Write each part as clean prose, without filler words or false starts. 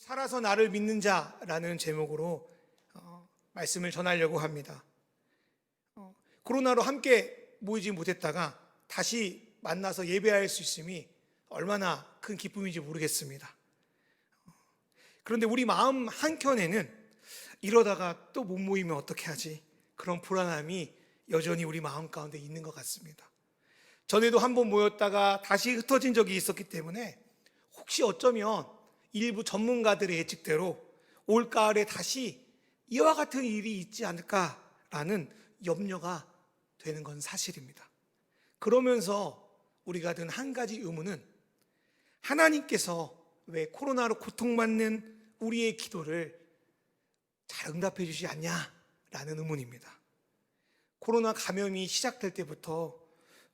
살아서 나를 믿는 자라는 제목으로 말씀을 전하려고 합니다. 코로나로 함께 모이지 못했다가 다시 만나서 예배할 수 있음이 얼마나 큰 기쁨인지 모르겠습니다. 그런데 우리 마음 한켠에는 이러다가 또 못 모이면 어떻게 하지? 그런 불안함이 여전히 우리 마음 가운데 있는 것 같습니다. 전에도 한번 모였다가 다시 흩어진 적이 있었기 때문에 혹시 어쩌면 일부 전문가들의 예측대로 올가을에 다시 이와 같은 일이 있지 않을까라는 염려가 되는 건 사실입니다. 그러면서 우리가 든 한 가지 의문은 하나님께서 왜 코로나로 고통받는 우리의 기도를 잘 응답해 주지 않냐라는 의문입니다. 코로나 감염이 시작될 때부터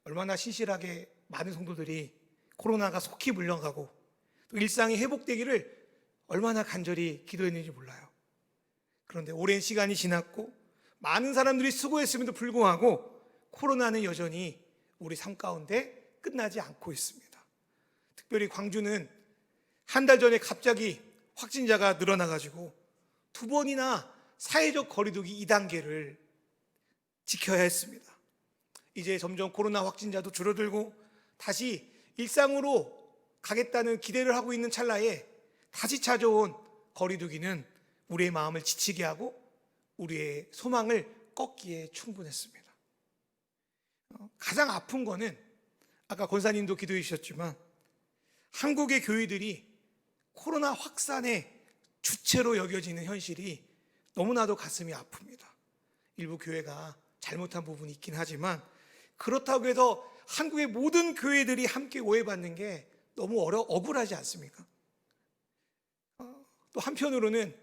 얼마나 신실하게 많은 성도들이 코로나가 속히 물러가고 또 일상이 회복되기를 얼마나 간절히 기도했는지 몰라요. 그런데 오랜 시간이 지났고 많은 사람들이 수고했음에도 불구하고 코로나는 여전히 우리 삶 가운데 끝나지 않고 있습니다. 특별히 광주는 한 달 전에 갑자기 확진자가 늘어나가지고 2번이나 사회적 거리두기 2단계를 지켜야 했습니다. 이제 점점 코로나 확진자도 줄어들고 다시 일상으로 가겠다는 기대를 하고 있는 찰나에 다시 찾아온 거리두기는 우리의 마음을 지치게 하고 우리의 소망을 꺾기에 충분했습니다. 가장 아픈 거는 아까 권사님도 기도해 주셨지만 한국의 교회들이 코로나 확산의 주체로 여겨지는 현실이 너무나도 가슴이 아픕니다. 일부 교회가 잘못한 부분이 있긴 하지만 그렇다고 해서 한국의 모든 교회들이 함께 오해받는 게 너무 억울하지 않습니까? 또 한편으로는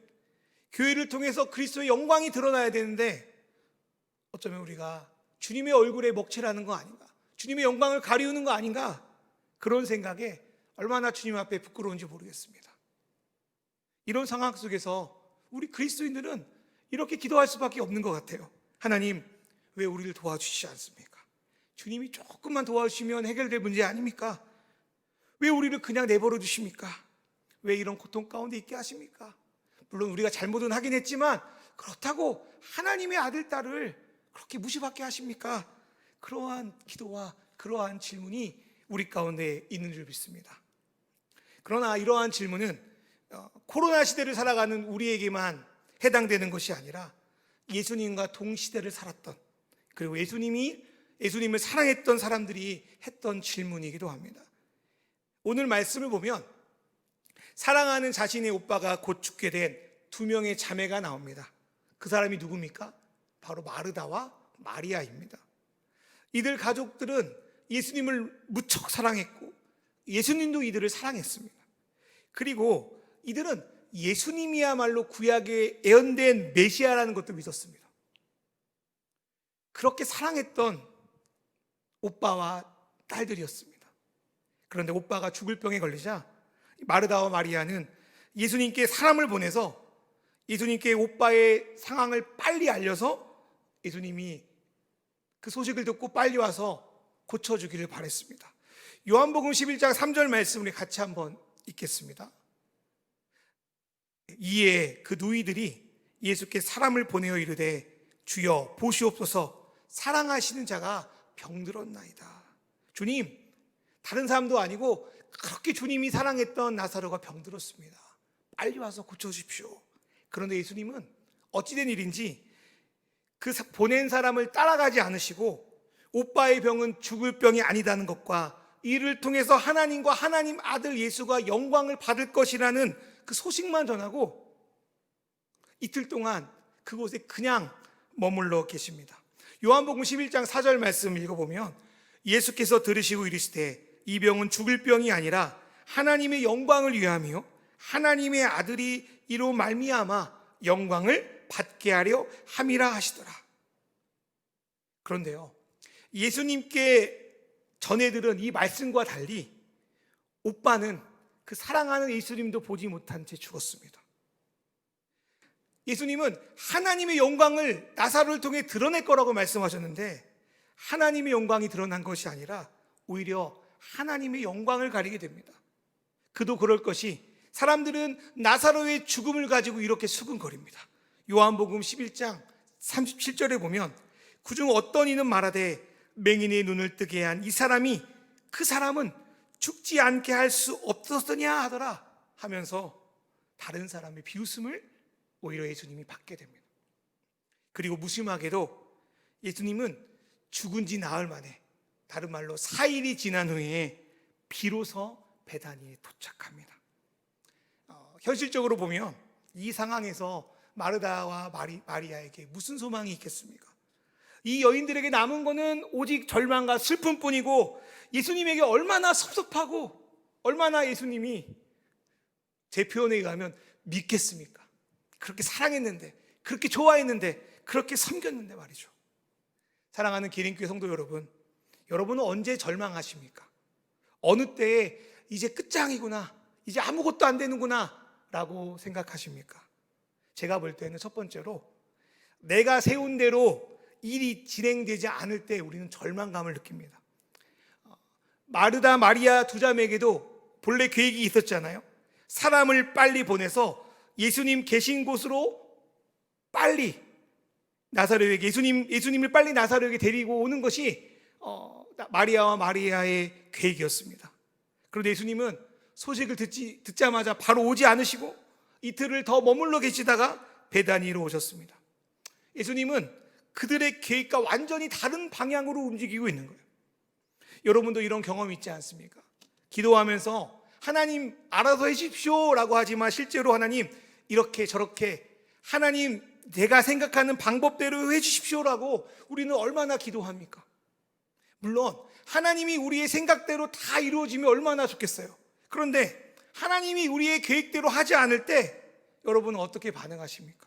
교회를 통해서 그리스도의 영광이 드러나야 되는데 어쩌면 우리가 주님의 얼굴에 먹칠하는 거 아닌가, 주님의 영광을 가리우는 거 아닌가, 그런 생각에 얼마나 주님 앞에 부끄러운지 모르겠습니다. 이런 상황 속에서 우리 그리스도인들은 이렇게 기도할 수밖에 없는 것 같아요. 하나님, 왜 우리를 도와주시지 않습니까? 주님이 조금만 도와주시면 해결될 문제 아닙니까? 왜 우리를 그냥 내버려 두십니까? 왜 이런 고통 가운데 있게 하십니까? 물론 우리가 잘못은 하긴 했지만 그렇다고 하나님의 아들, 딸을 그렇게 무시받게 하십니까? 그러한 기도와 그러한 질문이 우리 가운데 있는 줄 믿습니다. 그러나 이러한 질문은 코로나 시대를 살아가는 우리에게만 해당되는 것이 아니라 예수님과 동시대를 살았던, 그리고 예수님을 사랑했던 사람들이 했던 질문이기도 합니다. 오늘 말씀을 보면 사랑하는 자신의 오빠가 곧 죽게 된 2명의 자매가 나옵니다. 그 사람이 누굽니까? 바로 마르다와 마리아입니다. 이들 가족들은 예수님을 무척 사랑했고 예수님도 이들을 사랑했습니다. 그리고 이들은 예수님이야말로 구약에 예언된 메시아라는 것도 믿었습니다. 그렇게 사랑했던 오빠와 딸들이었습니다. 그런데 오빠가 죽을 병에 걸리자 마르다와 마리아는 예수님께 사람을 보내서 예수님께 오빠의 상황을 빨리 알려서 예수님이 그 소식을 듣고 빨리 와서 고쳐주기를 바랬습니다. 요한복음 11장 3절 말씀을 같이 한번 읽겠습니다. 이에 그 누이들이 예수께 사람을 보내어 이르되 주여 보시옵소서, 사랑하시는 자가 병들었나이다. 주님, 다른 사람도 아니고 그렇게 주님이 사랑했던 나사로가 병들었습니다. 빨리 와서 고쳐주십시오. 그런데 예수님은 어찌된 일인지 그 보낸 사람을 따라가지 않으시고 오빠의 병은 죽을 병이 아니다는 것과 이를 통해서 하나님과 하나님 아들 예수가 영광을 받을 것이라는 그 소식만 전하고 이틀 동안 그곳에 그냥 머물러 계십니다. 요한복음 11장 4절 말씀 읽어보면 예수께서 들으시고 이르시되 이 병은 죽을 병이 아니라 하나님의 영광을 위함이요 하나님의 아들이 이로 말미암아 영광을 받게 하려 함이라 하시더라. 그런데요, 예수님께 전해 들은 이 말씀과 달리 오빠는 그 사랑하는 예수님도 보지 못한 채 죽었습니다. 예수님은 하나님의 영광을 나사로를 통해 드러낼 거라고 말씀하셨는데 하나님의 영광이 드러난 것이 아니라 오히려 하나님의 영광을 가리게 됩니다. 그도 그럴 것이 사람들은 나사로의 죽음을 가지고 이렇게 수근거립니다. 요한복음 11장 37절에 보면 그중 어떤 이는 말하되 맹인의 눈을 뜨게 한 이 사람이 그 사람은 죽지 않게 할 수 없었느냐 하더라 하면서 다른 사람의 비웃음을 오히려 예수님이 받게 됩니다. 그리고 무심하게도 예수님은 죽은 지 나흘 만에, 다른 말로 4일이 지난 후에 비로소 베다니에 도착합니다. 현실적으로 보면 이 상황에서 마르다와 마리아에게 무슨 소망이 있겠습니까? 이 여인들에게 남은 거는 오직 절망과 슬픔뿐이고, 예수님에게 얼마나 섭섭하고 얼마나 예수님이 제 표현에 의하면 믿겠습니까? 그렇게 사랑했는데, 그렇게 좋아했는데, 그렇게 섬겼는데 말이죠. 사랑하는 기린교회 성도 여러분, 여러분은 언제 절망하십니까? 어느 때에 이제 끝장이구나, 이제 아무것도 안 되는구나 라고 생각하십니까? 제가 볼 때는 첫 번째로 내가 세운 대로 일이 진행되지 않을 때 우리는 절망감을 느낍니다. 마르다, 마리아 두 자매에게도 본래 계획이 있었잖아요. 사람을 빨리 보내서 예수님 계신 곳으로 빨리 나사로에게, 예수님을 빨리 나사로에게 데리고 오는 것이 마리아와 마리아의 계획이었습니다. 그런데 예수님은 소식을 듣자마자 바로 오지 않으시고 이틀을 더 머물러 계시다가 베다니로 오셨습니다. 예수님은 그들의 계획과 완전히 다른 방향으로 움직이고 있는 거예요. 여러분도 이런 경험이 있지 않습니까? 기도하면서 하나님 알아서 해주십시오 라고 하지만 실제로 하나님 이렇게 저렇게, 하나님 내가 생각하는 방법대로 해주십시오 라고 우리는 얼마나 기도합니까? 물론 하나님이 우리의 생각대로 다 이루어지면 얼마나 좋겠어요. 그런데 하나님이 우리의 계획대로 하지 않을 때 여러분은 어떻게 반응하십니까?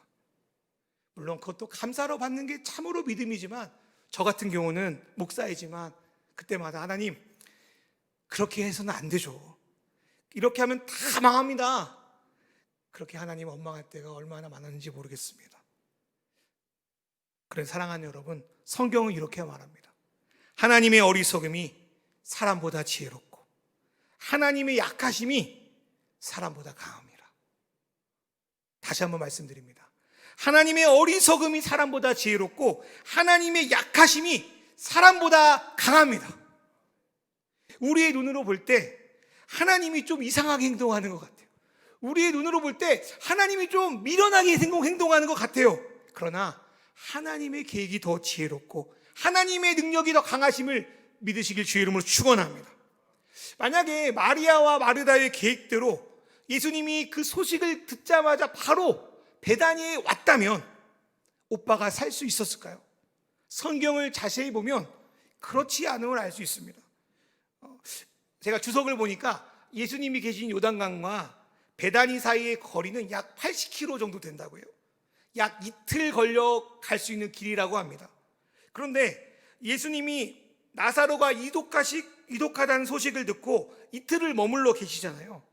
물론 그것도 감사로 받는 게 참으로 믿음이지만, 저 같은 경우는 목사이지만 그때마다 하나님 그렇게 해서는 안 되죠, 이렇게 하면 다 망합니다, 그렇게 하나님 원망할 때가 얼마나 많았는지 모르겠습니다. 그래서 사랑하는 여러분, 성경은 이렇게 말합니다. 하나님의 어리석음이 사람보다 지혜롭고 하나님의 약하심이 사람보다 강합니다. 다시 한번 말씀드립니다. 하나님의 어리석음이 사람보다 지혜롭고 하나님의 약하심이 사람보다 강합니다. 우리의 눈으로 볼 때 하나님이 좀 이상하게 행동하는 것 같아요. 우리의 눈으로 볼 때 하나님이 좀 미련하게 행동하는 것 같아요. 그러나 하나님의 계획이 더 지혜롭고 하나님의 능력이 더 강하심을 믿으시길 주의 이름으로 축원합니다. 만약에 마리아와 마르다의 계획대로 예수님이 그 소식을 듣자마자 바로 베다니에 왔다면 오빠가 살 수 있었을까요? 성경을 자세히 보면 그렇지 않음을 알 수 있습니다. 제가 주석을 보니까 예수님이 계신 요단강과 베다니 사이의 거리는 약 80km 정도 된다고요. 약 이틀 걸려 갈 수 있는 길이라고 합니다. 그런데 예수님이 나사로가 이독하다는 소식을 듣고 이틀을 머물러 계시잖아요.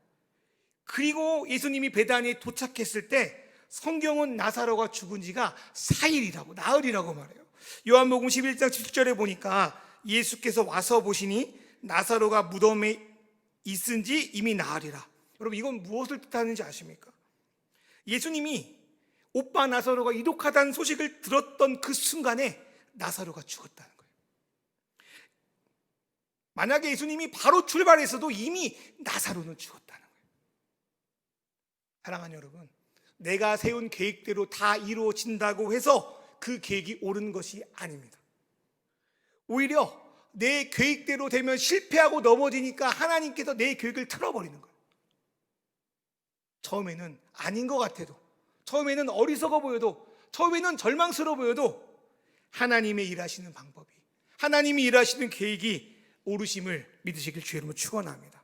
그리고 예수님이 베다니에 도착했을 때 성경은 나사로가 죽은 지가 4일이라고, 나흘이라고 말해요. 요한복음 11장 7절에 보니까 예수께서 와서 보시니 나사로가 무덤에 있은 지 이미 나흘이라. 여러분, 이건 무엇을 뜻하는지 아십니까? 예수님이 오빠 나사로가 이독하다는 소식을 들었던 그 순간에 나사로가 죽었다는 거예요. 만약에 예수님이 바로 출발했어도 이미 나사로는 죽었다는 거예요. 사랑하는 여러분, 내가 세운 계획대로 다 이루어진다고 해서 그 계획이 옳은 것이 아닙니다. 오히려 내 계획대로 되면 실패하고 넘어지니까 하나님께서 내 계획을 틀어버리는 거예요. 처음에는 아닌 것 같아도, 처음에는 어리석어 보여도, 처음에는 절망스러워 보여도 하나님의 일하시는 방법이, 하나님이 일하시는 계획이 옳으심을 믿으시길 주의 이름으로 축원합니다.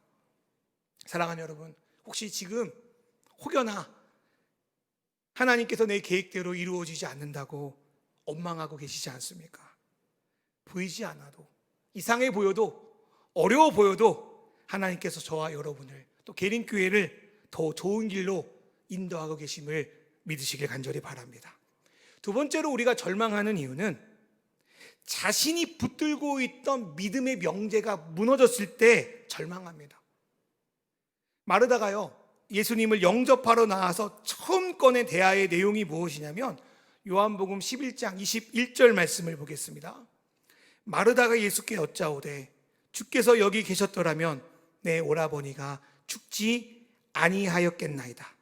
사랑하는 여러분, 혹시 지금 혹여나 하나님께서 내 계획대로 이루어지지 않는다고 원망하고 계시지 않습니까? 보이지 않아도, 이상해 보여도, 어려워 보여도 하나님께서 저와 여러분을, 또 계린교회를 더 좋은 길로 인도하고 계심을 믿으시길 간절히 바랍니다. 두 번째로 우리가 절망하는 이유는 자신이 붙들고 있던 믿음의 명제가 무너졌을 때 절망합니다. 마르다가요, 예수님을 영접하러 나와서 처음 꺼낸 대화의 내용이 무엇이냐면 요한복음 11장 21절 말씀을 보겠습니다. 마르다가 예수께 여짜오되 주께서 여기 계셨더라면 내 오라버니가 죽지 아니하였겠나이다.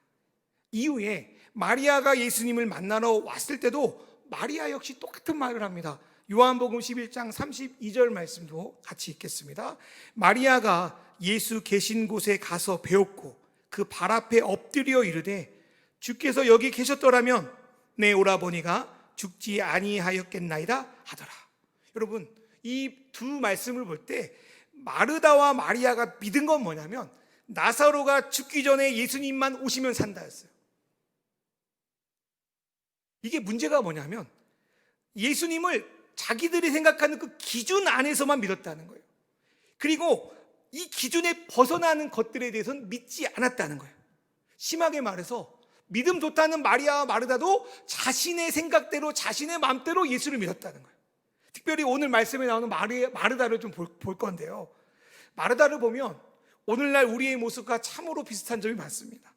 이후에 마리아가 예수님을 만나러 왔을 때도 마리아 역시 똑같은 말을 합니다. 요한복음 11장 32절 말씀도 같이 읽겠습니다. 마리아가 예수 계신 곳에 가서 배웠고 그 발 앞에 엎드려 이르되 주께서 여기 계셨더라면 내 오라버니가 죽지 아니하였겠나이다 하더라. 여러분, 이 두 말씀을 볼 때 마르다와 마리아가 믿은 건 뭐냐면 나사로가 죽기 전에 예수님만 오시면 산다였어요. 이게 문제가 뭐냐면 예수님을 자기들이 생각하는 그 기준 안에서만 믿었다는 거예요. 그리고 이 기준에 벗어나는 것들에 대해서는 믿지 않았다는 거예요. 심하게 말해서 믿음 좋다는 마리아와 마르다도 자신의 생각대로 자신의 마음대로 예수를 믿었다는 거예요. 특별히 오늘 말씀에 나오는 마르다를 좀 볼 건데요. 마르다를 보면 오늘날 우리의 모습과 참으로 비슷한 점이 많습니다.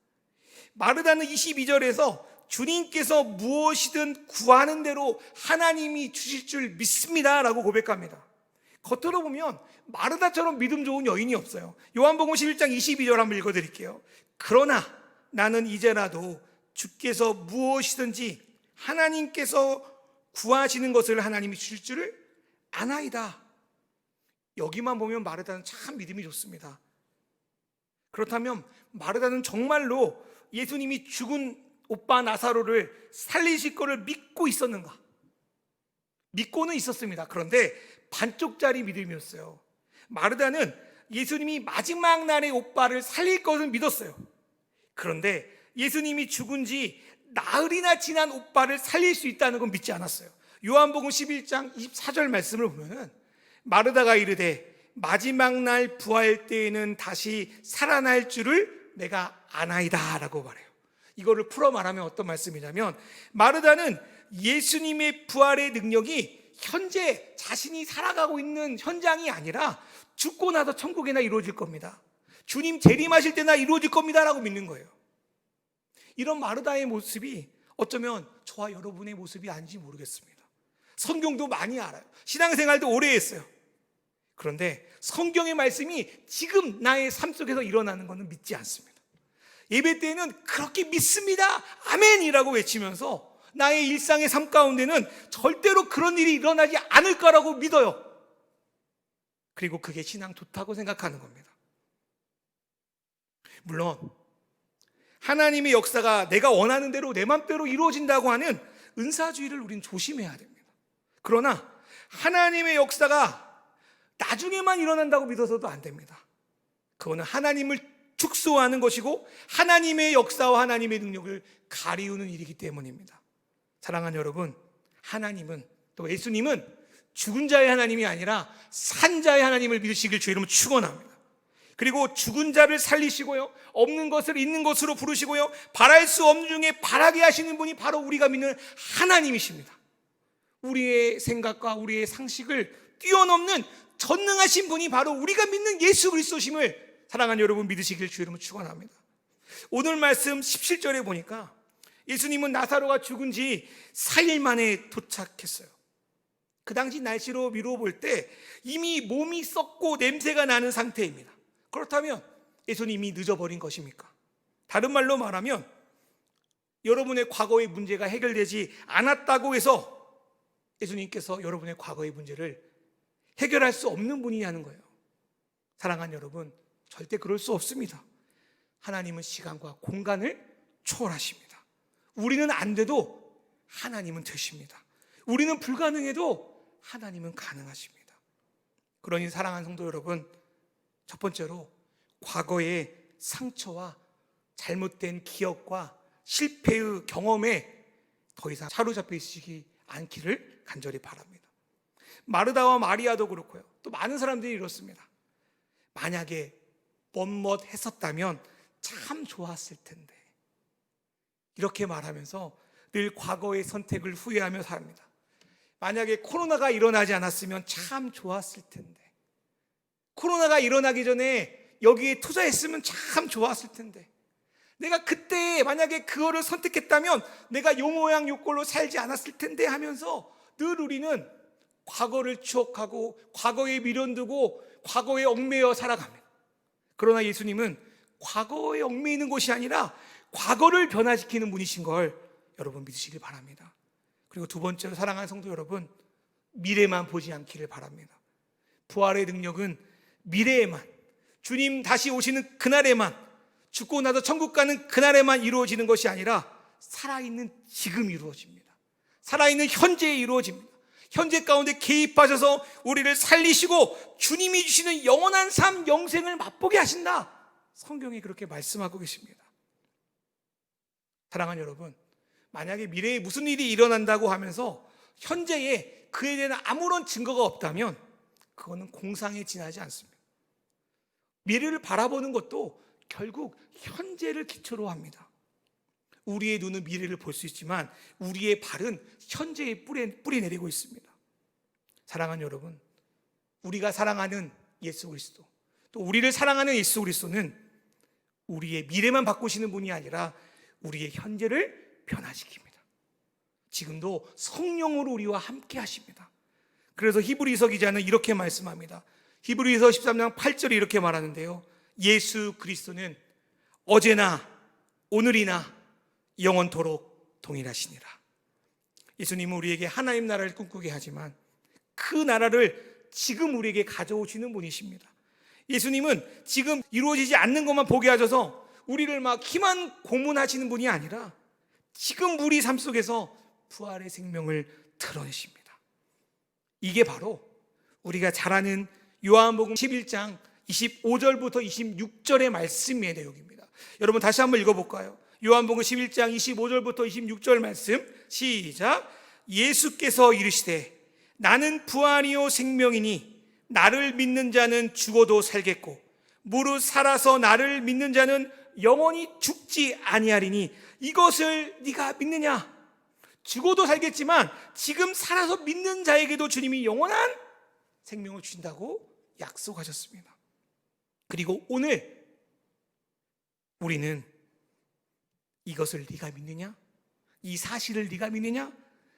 마르다는 22절에서 주님께서 무엇이든 구하는 대로 하나님이 주실 줄 믿습니다 라고 고백합니다. 겉으로 보면 마르다처럼 믿음 좋은 여인이 없어요. 요한복음 11장 22절 한번 읽어드릴게요. 그러나 나는 이제라도 주께서 무엇이든지 하나님께서 구하시는 것을 하나님이 주실 줄을 아나이다. 여기만 보면 마르다는 참 믿음이 좋습니다. 그렇다면 마르다는 정말로 예수님이 죽은 오빠 나사로를 살리실 거를 믿고 있었는가? 믿고는 있었습니다. 그런데 반쪽짜리 믿음이었어요. 마르다는 예수님이 마지막 날에 오빠를 살릴 것을 믿었어요. 그런데 예수님이 죽은 지 나흘이나 지난 오빠를 살릴 수 있다는 건 믿지 않았어요. 요한복음 11장 24절 말씀을 보면은 마르다가 이르되 마지막 날 부활 때에는 다시 살아날 줄을 내가 아나이다 라고 말해요. 이거를 풀어 말하면 어떤 말씀이냐면 마르다는 예수님의 부활의 능력이 현재 자신이 살아가고 있는 현장이 아니라 죽고 나서 천국에나 이루어질 겁니다. 주님 재림하실 때나 이루어질 겁니다 라고 믿는 거예요. 이런 마르다의 모습이 어쩌면 저와 여러분의 모습이 아닌지 모르겠습니다. 성경도 많이 알아요. 신앙생활도 오래 했어요. 그런데 성경의 말씀이 지금 나의 삶 속에서 일어나는 것은 믿지 않습니다. 예배 때에는 그렇게 믿습니다 아멘이라고 외치면서 나의 일상의 삶 가운데는 절대로 그런 일이 일어나지 않을 거라고 믿어요. 그리고 그게 신앙 좋다고 생각하는 겁니다. 물론 하나님의 역사가 내가 원하는 대로 내 맘대로 이루어진다고 하는 은사주의를 우린 조심해야 됩니다. 그러나 하나님의 역사가 나중에만 일어난다고 믿어서도 안 됩니다. 그거는 하나님을 축소하는 것이고 하나님의 역사와 하나님의 능력을 가리우는 일이기 때문입니다. 사랑하는 여러분, 하나님은 또 예수님은 죽은 자의 하나님이 아니라 산 자의 하나님을 믿으시길 주의 이름으로 축원합니다. 그리고 죽은 자를 살리시고요, 없는 것을 있는 것으로 부르시고요, 바랄 수 없는 중에 바라게 하시는 분이 바로 우리가 믿는 하나님이십니다. 우리의 생각과 우리의 상식을 뛰어넘는 전능하신 분이 바로 우리가 믿는 예수 그리스도심을 사랑하는 여러분 믿으시길 주의 이름으로 축원합니다. 오늘 말씀 17절에 보니까 예수님은 나사로가 죽은 지 4일 만에 도착했어요. 그 당시 날씨로 미루어 볼 때 이미 몸이 썩고 냄새가 나는 상태입니다. 그렇다면 예수님이 늦어버린 것입니까? 다른 말로 말하면 여러분의 과거의 문제가 해결되지 않았다고 해서 예수님께서 여러분의 과거의 문제를 해결할 수 없는 분이냐는 거예요. 사랑하는 여러분, 절대 그럴 수 없습니다. 하나님은 시간과 공간을 초월하십니다. 우리는 안 돼도 하나님은 되십니다. 우리는 불가능해도 하나님은 가능하십니다. 그러니 사랑하는 성도 여러분, 첫 번째로 과거의 상처와 잘못된 기억과 실패의 경험에 더 이상 사로잡혀 있으시지 않기를 간절히 바랍니다. 마르다와 마리아도 그렇고요, 또 많은 사람들이 이렇습니다. 만약에 멋멋했었다면 참 좋았을 텐데, 이렇게 말하면서 늘 과거의 선택을 후회하며 삽니다. 만약에 코로나가 일어나지 않았으면 참 좋았을 텐데, 코로나가 일어나기 전에 여기에 투자했으면 참 좋았을 텐데, 내가 그때 만약에 그거를 선택했다면 내가 요 모양 요 꼴로 살지 않았을 텐데 하면서 늘 우리는 과거를 추억하고 과거에 미련두고 과거에 얽매여 살아갑니다. 그러나 예수님은 과거에 얽매이는 것이 아니라 과거를 변화시키는 분이신 걸 여러분 믿으시길 바랍니다. 그리고 두 번째로 사랑하는 성도 여러분, 미래만 보지 않기를 바랍니다. 부활의 능력은 미래에만, 주님 다시 오시는 그날에만, 죽고 나서 천국 가는 그날에만 이루어지는 것이 아니라 살아있는 지금 이루어집니다. 살아있는 현재에 이루어집니다. 현재 가운데 개입하셔서 우리를 살리시고 주님이 주시는 영원한 삶, 영생을 맛보게 하신다. 성경이 그렇게 말씀하고 계십니다. 사랑하는 여러분, 만약에 미래에 무슨 일이 일어난다고 하면서 현재에 그에 대한 아무런 증거가 없다면 그거는 공상에 지나지 않습니다. 미래를 바라보는 것도 결국 현재를 기초로 합니다. 우리의 눈은 미래를 볼 수 있지만 우리의 발은 현재에 뿌리 내리고 있습니다. 사랑하는 여러분, 우리가 사랑하는 예수 그리스도, 또 우리를 사랑하는 예수 그리스도는 우리의 미래만 바꾸시는 분이 아니라 우리의 현재를 변화시킵니다. 지금도 성령으로 우리와 함께 하십니다. 그래서 히브리서 기자는 이렇게 말씀합니다. 히브리서 13장 8절에 이렇게 말하는데요, 예수 그리스도는 어제나 오늘이나 영원토록 동일하시니라. 예수님은 우리에게 하나님 나라를 꿈꾸게 하지만 그 나라를 지금 우리에게 가져오시는 분이십니다. 예수님은 지금 이루어지지 않는 것만 보게 하셔서 우리를 막 기만 고문하시는 분이 아니라 지금 우리 삶 속에서 부활의 생명을 드러내십니다. 이게 바로 우리가 잘 아는 요한복음 11장 25절부터 26절의 말씀의 내용입니다. 여러분 다시 한번 읽어볼까요? 요한복음 11장 25절부터 26절 말씀 시작. 예수께서 이르시되 나는 부활이요 생명이니 나를 믿는 자는 죽어도 살겠고 무릇 살아서 나를 믿는 자는 영원히 죽지 아니하리니 이것을 네가 믿느냐? 죽어도 살겠지만 지금 살아서 믿는 자에게도 주님이 영원한 생명을 주신다고 약속하셨습니다. 그리고 오늘 우리는 이것을 네가 믿느냐? 이 사실을 네가 믿느냐?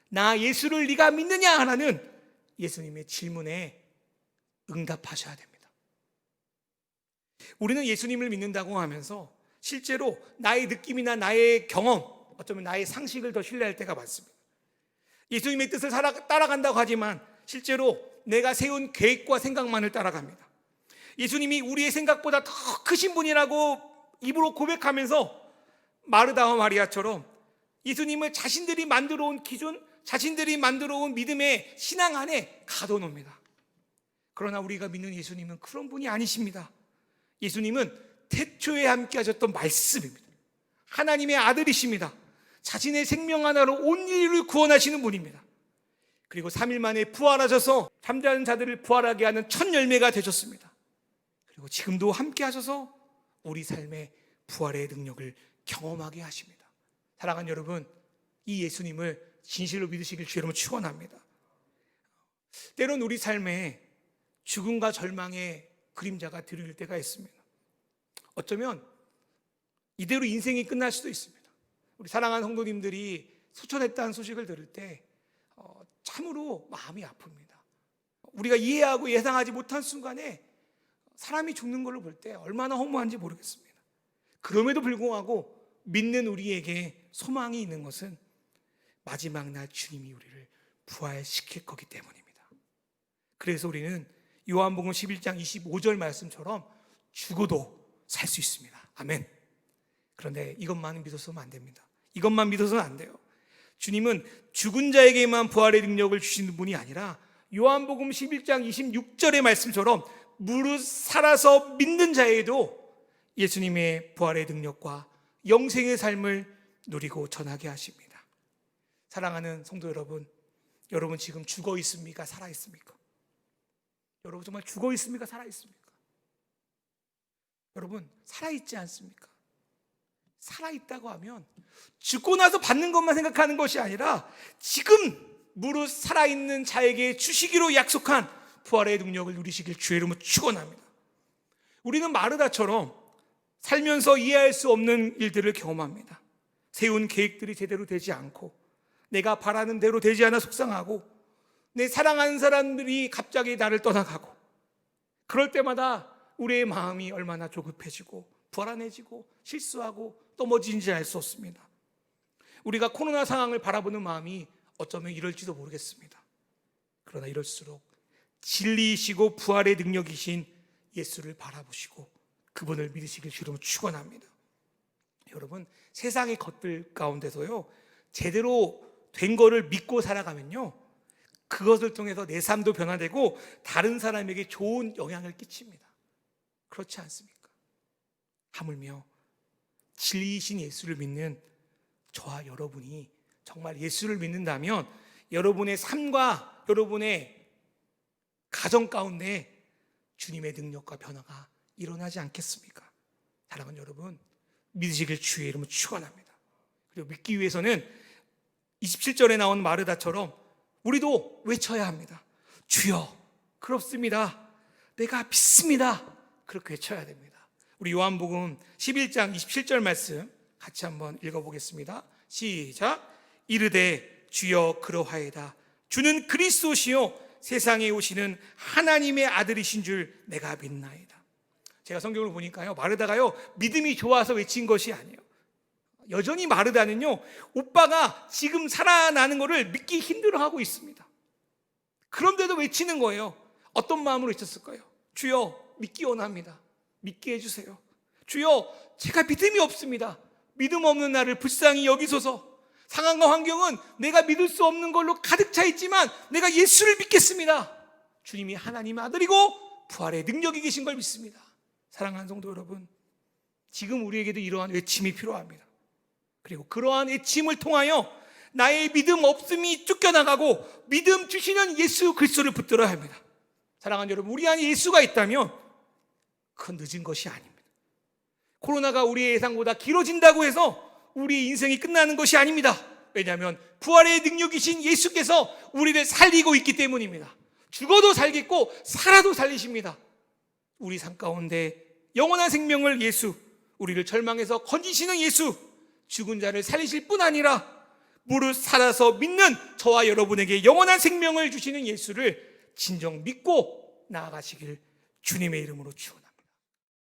나 예수를 네가 믿느냐? 하는 예수님의 질문에 응답하셔야 됩니다. 우리는 예수님을 믿는다고 하면서 실제로 나의 느낌이나 나의 경험, 어쩌면 나의 상식을 더 신뢰할 때가 많습니다. 예수님의 뜻을 따라간다고 하지만 실제로 내가 세운 계획과 생각만을 따라갑니다. 예수님이 우리의 생각보다 더 크신 분이라고 입으로 고백하면서 마르다와 마리아처럼 예수님을 자신들이 만들어 온 기준, 자신들이 만들어 온 믿음의 신앙 안에 가둬놓습니다. 그러나 우리가 믿는 예수님은 그런 분이 아니십니다. 예수님은 태초에 함께 하셨던 말씀입니다. 하나님의 아들이십니다. 자신의 생명 하나로 온 인류를 구원하시는 분입니다. 그리고 3일 만에 부활하셔서 잠자는 자들을 부활하게 하는 첫 열매가 되셨습니다. 그리고 지금도 함께 하셔서 우리 삶의 부활의 능력을 경험하게 하십니다. 사랑하는 여러분, 이 예수님을 진실로 믿으시길 주의 이름으로 축원합니다. 때론 우리 삶에 죽음과 절망의 그림자가 드릴 때가 있습니다. 어쩌면 이대로 인생이 끝날 수도 있습니다. 우리 사랑하는 성도님들이 소천했다는 소식을 들을 때 참으로 마음이 아픕니다. 우리가 이해하고 예상하지 못한 순간에 사람이 죽는 걸로 볼 때 얼마나 허무한지 모르겠습니다. 그럼에도 불구하고 믿는 우리에게 소망이 있는 것은 마지막 날 주님이 우리를 부활시킬 거기 때문입니다. 그래서 우리는 요한복음 11장 25절 말씀처럼 죽어도 살 수 있습니다. 아멘. 그런데 이것만 믿어서는 안 됩니다. 이것만 믿어서는 안 돼요. 주님은 죽은 자에게만 부활의 능력을 주시는 분이 아니라 요한복음 11장 26절의 말씀처럼 무릇 살아서 믿는 자에게도 예수님의 부활의 능력과 영생의 삶을 누리고 전하게 하십니다. 사랑하는 성도 여러분, 여러분 지금 죽어 있습니까? 살아 있습니까? 여러분 정말 죽어 있습니까? 살아 있습니까? 여러분 살아 있지 않습니까? 살아 있다고 하면 죽고 나서 받는 것만 생각하는 것이 아니라 지금 무릇 살아 있는 자에게 주시기로 약속한 부활의 능력을 누리시길 주의 이름으로 축원합니다. 우리는 마르다처럼 살면서 이해할 수 없는 일들을 경험합니다. 세운 계획들이 제대로 되지 않고, 내가 바라는 대로 되지 않아 속상하고, 내 사랑하는 사람들이 갑자기 나를 떠나가고, 그럴 때마다 우리의 마음이 얼마나 조급해지고 불안해지고 실수하고 넘어지는지 알 수 없습니다. 우리가 코로나 상황을 바라보는 마음이 어쩌면 이럴지도 모르겠습니다. 그러나 이럴수록 진리이시고 부활의 능력이신 예수를 바라보시고 그분을 믿으시길 주로 축원합니다. 여러분, 세상의 것들 가운데서요, 제대로 된 거를 믿고 살아가면요, 그것을 통해서 내 삶도 변화되고 다른 사람에게 좋은 영향을 끼칩니다. 그렇지 않습니까? 하물며 진리이신 예수를 믿는 저와 여러분이 정말 예수를 믿는다면 여러분의 삶과 여러분의 가정 가운데 주님의 능력과 변화가 일어나지 않겠습니까? 사랑하는 여러분, 믿으시길 주의 이름으로 축원합니다. 그리고 믿기 위해서는 27절에 나온 마르다처럼 우리도 외쳐야 합니다. 주여, 그렇습니다. 내가 믿습니다. 그렇게 외쳐야 됩니다. 우리 요한복음 11장 27절 말씀 같이 한번 읽어보겠습니다. 시작. 이르되 주여 그러하이다. 주는 그리스도시요 세상에 오시는 하나님의 아들이신 줄 내가 믿나이다. 제가 성경을 보니까요, 마르다가요 믿음이 좋아서 외친 것이 아니에요. 여전히 마르다는요, 오빠가 지금 살아나는 것을 믿기 힘들어하고 있습니다. 그런데도 외치는 거예요. 어떤 마음으로 외쳤을까요? 주여, 믿기 원합니다. 믿게 해주세요. 주여, 제가 믿음이 없습니다. 믿음 없는 나를 불쌍히 여기소서. 상황과 환경은 내가 믿을 수 없는 걸로 가득 차 있지만 내가 예수를 믿겠습니다. 주님이 하나님의 아들이고 부활의 능력이 계신 걸 믿습니다. 사랑하는 성도 여러분, 지금 우리에게도 이러한 외침이 필요합니다. 그리고 그러한 외침을 통하여 나의 믿음 없음이 쫓겨나가고 믿음 주시는 예수 그리스도를 붙들어야 합니다. 사랑하는 여러분, 우리 안에 예수가 있다면 그건 늦은 것이 아닙니다. 코로나가 우리의 예상보다 길어진다고 해서 우리의 인생이 끝나는 것이 아닙니다. 왜냐하면 부활의 능력이신 예수께서 우리를 살리고 있기 때문입니다. 죽어도 살겠고 살아도 살리십니다. 우리 삶 가운데 영원한 생명을 예수, 우리를 절망에서 건지시는 예수, 죽은 자를 살리실 뿐 아니라 무릇 살아서 믿는 저와 여러분에게 영원한 생명을 주시는 예수를 진정 믿고 나아가시길 주님의 이름으로 축원합니다.